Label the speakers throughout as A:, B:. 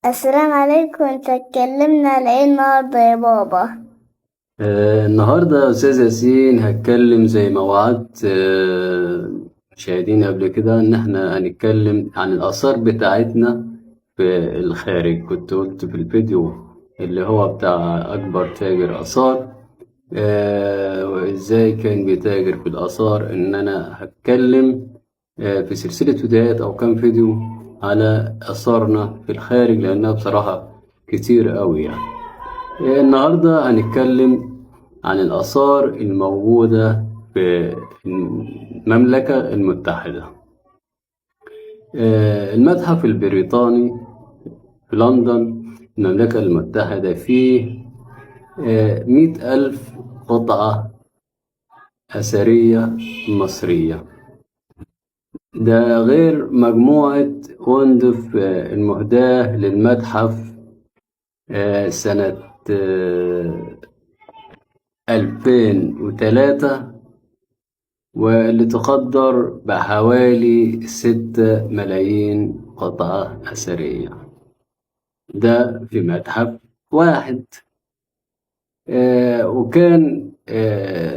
A: السلام عليكم. انت اتكلمنا على ايه النهارده يا بابا؟
B: النهاردة يا أستاذ ياسين هتكلم زي ما وعدت مشاهدين قبل كده إن إحنا هنتكلم عن الآثار بتاعتنا في الخارج. كنت قلت في الفيديو اللي هو بتاع أكبر تاجر آثار وإزاي كان بيتاجر في الآثار، إن أنا هتكلم في سلسلة فيديوهات أو كام فيديو على آثارنا في الخارج، لأنها بصراحة كتير أوي يعني. النهاردة هنتكلم عن الآثار الموجودة في المملكة المتحدة. المتحف البريطاني في لندن، المملكة المتحدة، فيه 100,000 قطعة أثرية مصرية. ده غير مجموعة وندف المهداة للمتحف سنة 2003، واللي تقدر بحوالي 6 ملايين قطعة أثرية. ده في متحف واحد. وكان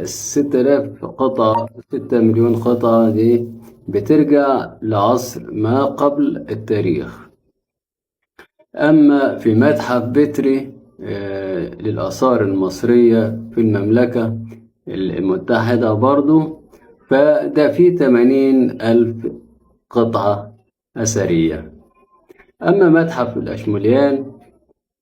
B: 6,000 قطعة، 6 مليون قطعة دي بترجع لعصر ما قبل التاريخ. أما في متحف بتري للآثار المصرية في المملكة المتحدة برضو، فده فيه 80,000 قطعة أثرية. أما متحف الأشموليان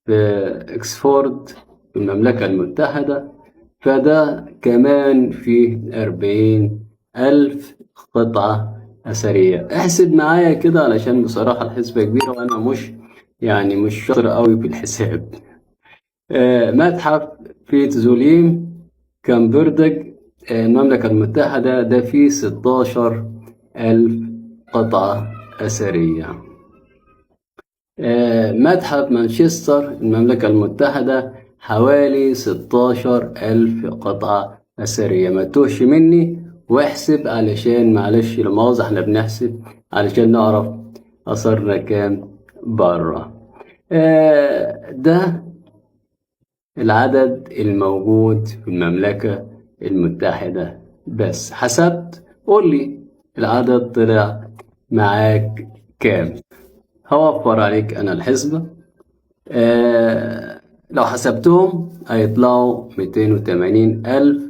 B: في إكسفورد في المملكة المتحدة، فده كمان فيه 40,000 قطعة أثرية. احسب معايا كده علشان بصراحة الحسبة كبيرة وأنا مش شاطر قوي في الحساب. متحف في تزوليم كامبردج المملكة المتحدة، ده فيه 16,000 قطعة أثرية. متحف مانشستر المملكة المتحدة حوالي 16,000 قطعة أثرية. ما تتوهش مني واحسب، علشان معلش لا مؤاخذة احنا بنحسب علشان نعرف أثرنا كام برا. ده العدد الموجود في المملكة المتحدة. بس حسبت، قول لي العدد طلع معاك كام؟ هوفر عليك أنا الحسبة. لو حسبتهم هيطلعوا 280,000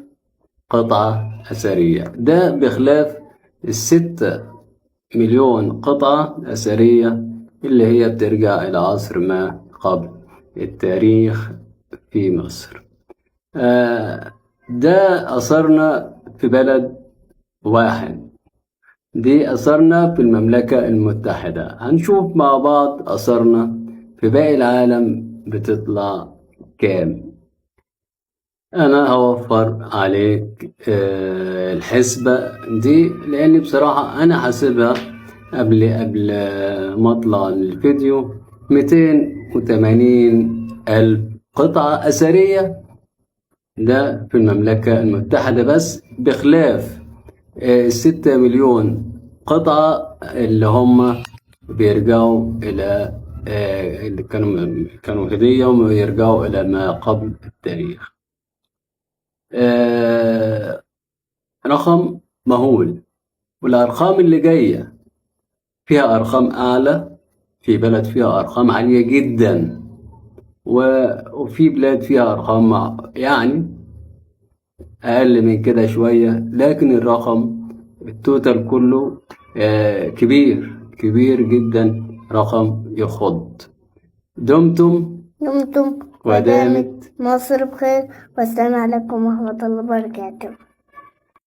B: قطعة أثرية. ده بخلاف 6 مليون قطعة أثرية اللي هي بترجع إلى عصر ما قبل التاريخ في مصر. ده أثرنا في بلد واحد، دي أثرنا في المملكة المتحدة. هنشوف مع بعض أثرنا في باقي العالم بتطلع كام. أنا هوفر عليك الحسبة دي، لأني بصراحة أنا حاسبها قبل ما أطلع الفيديو. 280,000 قطعة أثرية ده في المملكة المتحدة بس، بخلاف 6 مليون قطعة اللي هم بيرجعوا إلى اللي كانوا هدية ويرجعوا إلى ما قبل التاريخ. رقم مهول. والأرقام اللي جاية فيها أرقام أعلى، في بلد فيها أرقام عالية جدا، وفي بلاد فيها أرقام يعني أقل من كده شوية، لكن الرقم التوتال كله كبير كبير جدا، رقم يخض. دمتم
A: دمتم
B: ودامت
A: ودامت مصر بخير، والسلام عليكم ورحمة الله وبركاته.